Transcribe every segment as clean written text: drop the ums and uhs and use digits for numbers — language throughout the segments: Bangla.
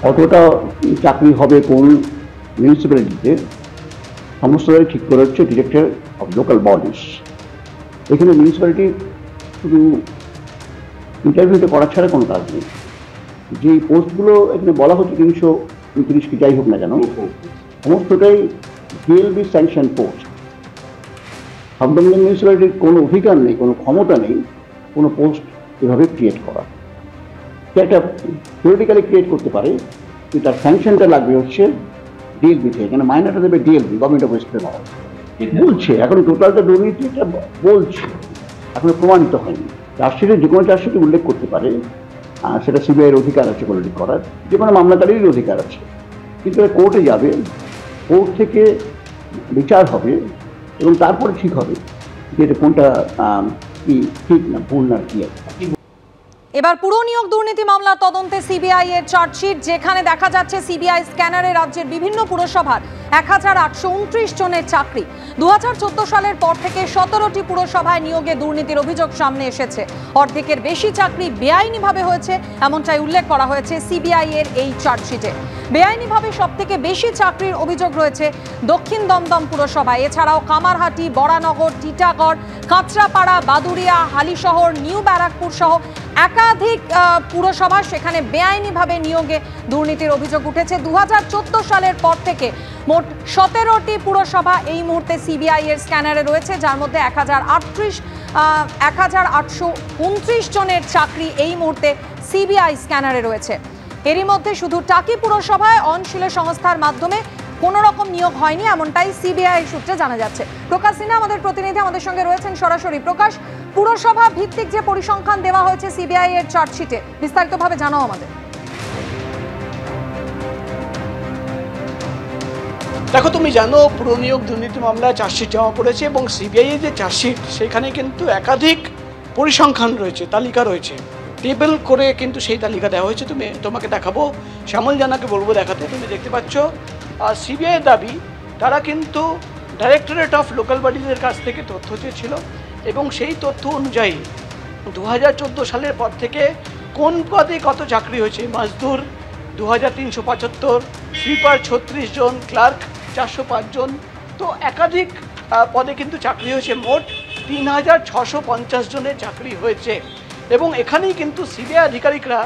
কতটা চাকরি হবে কোন মিউনিসিপ্যালিটিতে সমস্তটাই ঠিক করে হচ্ছে ডিরেক্টর অফ লোকাল বডিজ। এখানে মিউনিসিপ্যালিটি শুধু ইন্টারভিউটা করা ছাড়া কোনো কাজ নেই। যে পোস্টগুলো এখানে বলা হচ্ছে 339 কি যাই হোক না কেন, সমস্তটাই ডিএলবি স্যাংশন পোস্ট। সাবডমিনিয়ন মিউনিসিপ্যালিটির কোনো অধিকার নেই, কোনো ক্ষমতা নেই কোনো পোস্ট এভাবে ক্রিয়েট করা। সে একটা থিওরিটিক্যালি ক্রিয়েট করতে পারে, কিন্তু তার স্যাংশনটা লাগবে হচ্ছে ডিএলবি থেকে। এখানে মাইনাটা দেবে DLB, government of West Bengal বলছে। এখন টোটালটা দুর্নীতিটা বলছে, এখনো প্রমাণিত হয়নি। চার্জশিটে যে কোনো চার্জশিটে উল্লেখ করতে পারে, সেটা সিবিআইয়ের অধিকার আছে উল্লেখ করার, যে কোনো মামলাকারীর অধিকার আছে। কিন্তু কোর্টে যাবে, কোর্ট থেকে বিচার হবে এবং তারপরে ঠিক হবে যে এটা কোনটা কি ঠিক না ভুল না কি আছে। এবার পুর নিয়োগ দুর্নীতি মামলার তদন্তে সিবিআই এর চার্জশিট, যেখানে দেখা যাচ্ছে সিবিআই স্ক্যানারে রাজ্যের বিভিন্ন পুরসভার 1829 জনের চাকরি। 2014 সালের পর থেকে 17টি পুরসভায় নিয়োগে দুর্নীতির অভিযোগ সামনে এসেছে। অর্ধেকের বেশি চাকরি বেআইনিভাবে হয়েছে, এমনটাই উল্লেখ করা হয়েছে সিবিআই এর এই চার্জশিটে। বেআইনিভাবে সবথেকে বেশি চাকরির অভিযোগ রয়েছে দক্ষিণ দমদম পুরসভায়। এছাড়াও কামারহাটি, বরানগর, টিটাগড়, কাঁচরাপাড়া, বাদুড়িয়া, হালিশহর, নিউ ব্যারাকপুর সহ একাধিক পুরসভা, সেখানে বেআইনিভাবে নিয়োগে দুর্নীতির অভিযোগ উঠেছে। 2014 সালের পর থেকে মোট 17টি পুরসভা এই মুহূর্তে সিবিআই এর স্ক্যানারে রয়েছে, যার মধ্যে 1829 জনের চাকরি এই মুহূর্তে সিবিআই স্ক্যানারে রয়েছে। এরই মধ্যে শুধু টাকি পুরসভায় অনশীল সংস্থার মাধ্যমে কোনো রকম নিয়োগ হয়নি, এমনটাই সিবিআই সূত্রে জানা যাচ্ছে। প্রকাশ সিনহা আমাদের প্রতিনিধি আমাদের সঙ্গে রয়েছেন সরাসরি। প্রকাশ, পুরসভা ভিত্তিক যে পরিসংখ্যান দেওয়া হয়েছে সিবিআই এর চার্জশিটে, বিস্তারিতভাবে জানাও আমাদের। দেখো, তুমি জানো পুর নিয়োগ দুর্নীতি মামলায় চার্জশিট জমা পড়েছে এবং সিবিআই এর যে চার্জশিট সেখানে কিন্তু একাধিক পরিসংখ্যান রয়েছে, তালিকা রয়েছে, টেবিল করে কিন্তু সেই তালিকা দেওয়া হয়েছে। তোমাকে দেখাবো, শ্যামল জানাকে বলবো দেখাতে। তুমি দেখতে পাচ্ছ সিবিআই এর দাবি তারা কিন্তু ডাইরেক্টরেট অফ লোকাল বডিজের কাছ থেকে তথ্য চেয়েছিল এবং সেই তথ্য অনুযায়ী 2014 সালের পর থেকে কোন পদে কত চাকরি হয়েছে। মাজদুর 2375, সুইপার 36 জন, ক্লার্ক 405 জন, তো একাধিক পদে কিন্তু চাকরি হয়েছে। মোট 3650 জনের চাকরি হয়েছে এবং এখানেই কিন্তু সিবিআই আধিকারিকরা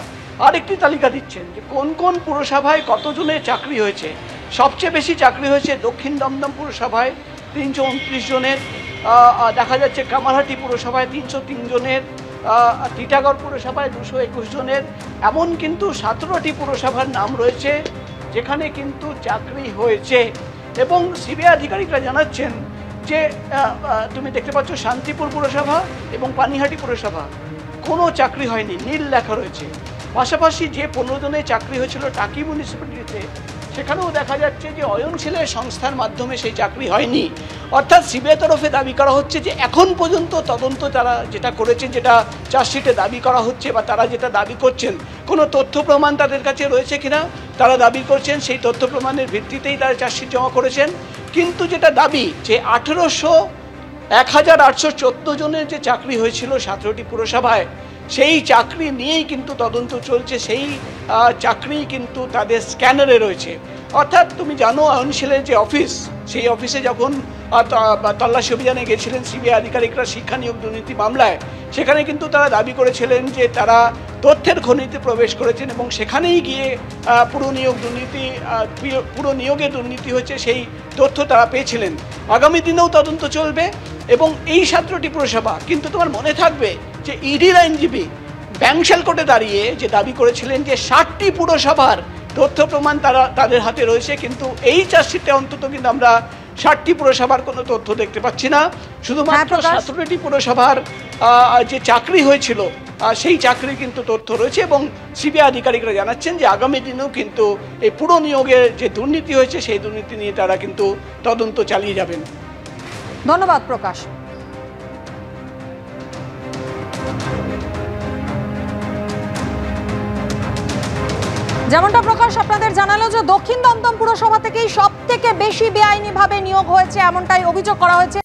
আরেকটি তালিকা দিচ্ছেন যে কোন কোন পুরসভায় কতজনের চাকরি হয়েছে। সবচেয়ে বেশি চাকরি হয়েছে দক্ষিণ দমদম পুরসভায় 329 জনের, দেখা যাচ্ছে কামারহাটি পুরসভায় 303 জনের, টিটাগড় পুরসভায় 221 জনের। এমন কিন্তু 17টি পুরসভার নাম রয়েছে যেখানে কিন্তু চাকরি হয়েছে এবং সিবিআই আধিকারিকরা জানাচ্ছেন যে তুমি দেখতে পাচ্ছ শান্তিপুর পুরসভা এবং পানিহাটি পুরসভা কোনো চাকরি হয়নি, নীল লেখা রয়েছে। পাশাপাশি যে 15 জনের চাকরি হয়েছিল টাকি মিউনিসিপ্যালিটিতে, সেখানেও দেখা যাচ্ছে যে অয়নশীলের সংস্থার মাধ্যমে সেই চাকরি হয়নি। অর্থাৎ সিবিআই তরফে দাবি করা হচ্ছে যে এখন পর্যন্ত তদন্ত তারা যেটা করেছেন, যেটা চার্জশিটে দাবি করা হচ্ছে বা তারা যেটা দাবি করছেন, কোনো তথ্য প্রমাণ তাদের কাছে রয়েছে কিনা তারা দাবি করছেন, সেই তথ্য প্রমাণের ভিত্তিতেই তারা চার্জশিট জমা করেছেন। কিন্তু যেটা দাবি যে 1814 জনের যে চাকরি হয়েছিল 17টি পুরসভায়, সেই চাকরি নিয়েই কিন্তু তদন্ত চলছে, সেই চাকরি কিন্তু তাদের স্ক্যানারে রয়েছে। অর্থাৎ তুমি জানো আইনশীলের যে অফিস, সেই অফিসে যখন তল্লাশি অভিযানে গেছিলেন সিবিআই আধিকারিকরা শিক্ষা নিয়োগ দুর্নীতি মামলায়, সেখানে কিন্তু তারা দাবি করেছিলেন যে তারা তথ্যের খনিতে প্রবেশ করেছেন এবং সেখানেই গিয়ে পুর নিয়োগে দুর্নীতি হয়েছে সেই তথ্য তারা পেয়েছিলেন। আগামী দিনেও তদন্ত চলবে এবং এই 17টি পুরসভা, কিন্তু তোমার মনে থাকবে যে ইডির আইনজীবী ব্যাংশাল কোর্টে দাঁড়িয়ে যে দাবি করেছিলেন যে 60টি পুরসভার তথ্য প্রমাণ তাদের হাতে রয়েছে, কিন্তু এই চার্জশিটে অন্তত কিন্তু আমরা 60টি পুরসভার কোনো তথ্য দেখতে পাচ্ছি না। শুধুমাত্র 17টি পুরসভার যে চাকরি হয়েছিল সেই চাকরির কিন্তু তথ্য রয়েছে এবং সিবিআই আধিকারিকরা জানাচ্ছেন যে আগামী দিনেও কিন্তু এই পুর নিয়োগের যে দুর্নীতি হয়েছে সেই দুর্নীতি নিয়ে তারা কিন্তু তদন্ত চালিয়ে যাবেন। ধন্যবাদ প্রকাশ। যেমনটা প্রকাশ আপনাদের জানালো যে দক্ষিণ দমদম পুরসভা থেকেই সব থেকে বেশি বেআইনিভাবে নিয়োগ হয়েছে, এমনটাই অভিযোগ করা হয়েছে।